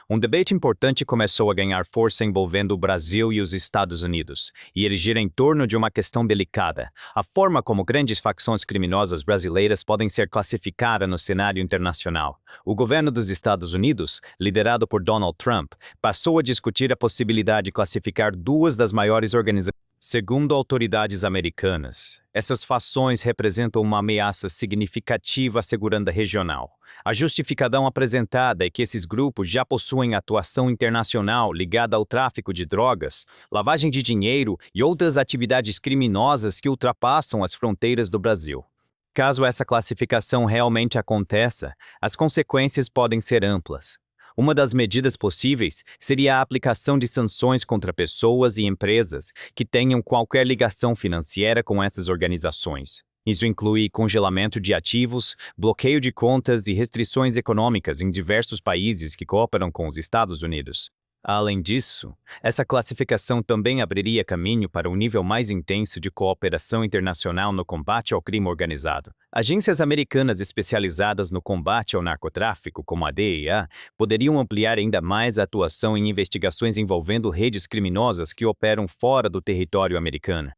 Um debate importante começou a ganhar força envolvendo o Brasil e os Estados Unidos, e ele gira em torno de uma questão delicada: a forma como grandes facções criminosas brasileiras podem ser classificadas no cenário internacional. O governo dos Estados Unidos, liderado por Donald Trump, passou a discutir a possibilidade de classificar duas das maiores organizações. Segundo autoridades americanas, essas fações representam uma ameaça significativa à segurança regional. A justificação apresentada é que esses grupos já possuem atuação internacional ligada ao tráfico de drogas, lavagem de dinheiro e outras atividades criminosas que ultrapassam as fronteiras do Brasil. Caso essa classificação realmente aconteça, as consequências podem ser amplas. Uma das medidas possíveis seria a aplicação de sanções contra pessoas e empresas que tenham qualquer ligação financeira com essas organizações. Isso inclui congelamento de ativos, bloqueio de contas e restrições econômicas em diversos países que cooperam com os Estados Unidos. Além disso, essa classificação também abriria caminho para um nível mais intenso de cooperação internacional no combate ao crime organizado. Agências americanas especializadas no combate ao narcotráfico, como a DEA, poderiam ampliar ainda mais a atuação em investigações envolvendo redes criminosas que operam fora do território americano.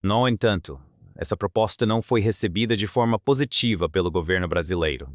No entanto, essa proposta não foi recebida de forma positiva pelo governo brasileiro.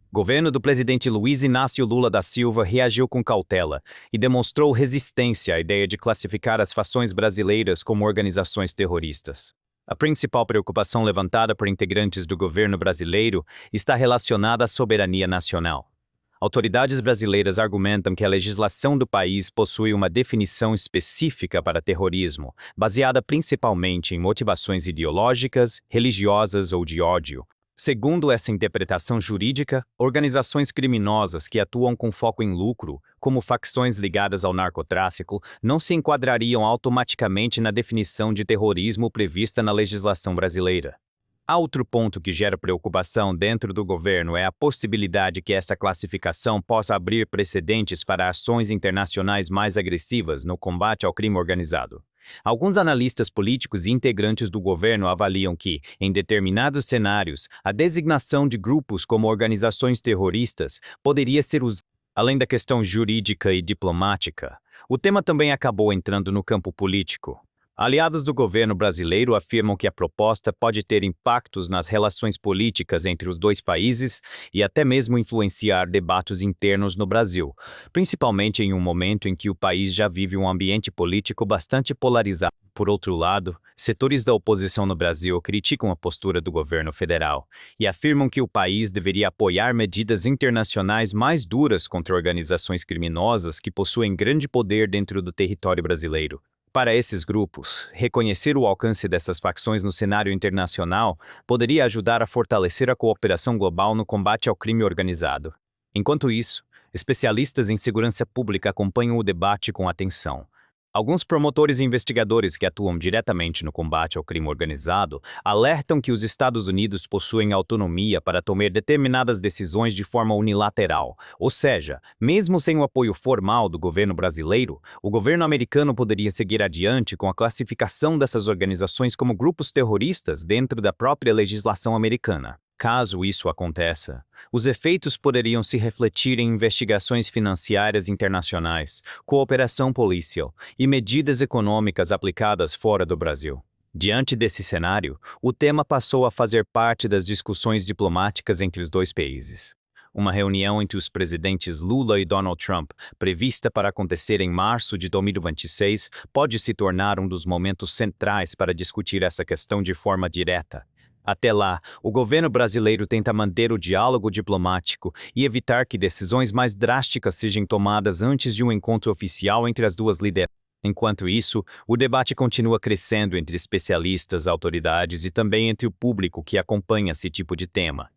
O governo do presidente Luiz Inácio Lula da Silva reagiu com cautela e demonstrou resistência à ideia de classificar as facções brasileiras como organizações terroristas. A principal preocupação levantada por integrantes do governo brasileiro está relacionada à soberania nacional. Autoridades brasileiras argumentam que a legislação do país possui uma definição específica para terrorismo, baseada principalmente em motivações ideológicas, religiosas ou de ódio. Segundo essa interpretação jurídica, organizações criminosas que atuam com foco em lucro, como facções ligadas ao narcotráfico, não se enquadrariam automaticamente na definição de terrorismo prevista na legislação brasileira. Há outro ponto que gera preocupação dentro do governo é a possibilidade que essa classificação possa abrir precedentes para ações internacionais mais agressivas no combate ao crime organizado. Alguns analistas políticos e integrantes do governo avaliam que, em determinados cenários, a designação de grupos como organizações terroristas poderia ser usada. Além da questão jurídica e diplomática, o tema também acabou entrando no campo político. Aliados do governo brasileiro afirmam que a proposta pode ter impactos nas relações políticas entre os dois países e até mesmo influenciar debates internos no Brasil, principalmente em um momento em que o país já vive um ambiente político bastante polarizado. Por outro lado, setores da oposição no Brasil criticam a postura do governo federal e afirmam que o país deveria apoiar medidas internacionais mais duras contra organizações criminosas que possuem grande poder dentro do território brasileiro. Para esses grupos, reconhecer o alcance dessas facções no cenário internacional poderia ajudar a fortalecer a cooperação global no combate ao crime organizado. Enquanto isso, especialistas em segurança pública acompanham o debate com atenção. Alguns promotores e investigadores que atuam diretamente no combate ao crime organizado alertam que os Estados Unidos possuem autonomia para tomar determinadas decisões de forma unilateral, ou seja, mesmo sem o apoio formal do governo brasileiro, o governo americano poderia seguir adiante com a classificação dessas organizações como grupos terroristas dentro da própria legislação americana. Caso isso aconteça, os efeitos poderiam se refletir em investigações financeiras internacionais, cooperação policial e medidas econômicas aplicadas fora do Brasil. Diante desse cenário, o tema passou a fazer parte das discussões diplomáticas entre os dois países. Uma reunião entre os presidentes Lula e Donald Trump, prevista para acontecer em março de 2026, pode se tornar um dos momentos centrais para discutir essa questão de forma direta. Até lá, o governo brasileiro tenta manter o diálogo diplomático e evitar que decisões mais drásticas sejam tomadas antes de um encontro oficial entre as duas lideranças. Enquanto isso, o debate continua crescendo entre especialistas, autoridades e também entre o público que acompanha esse tipo de tema.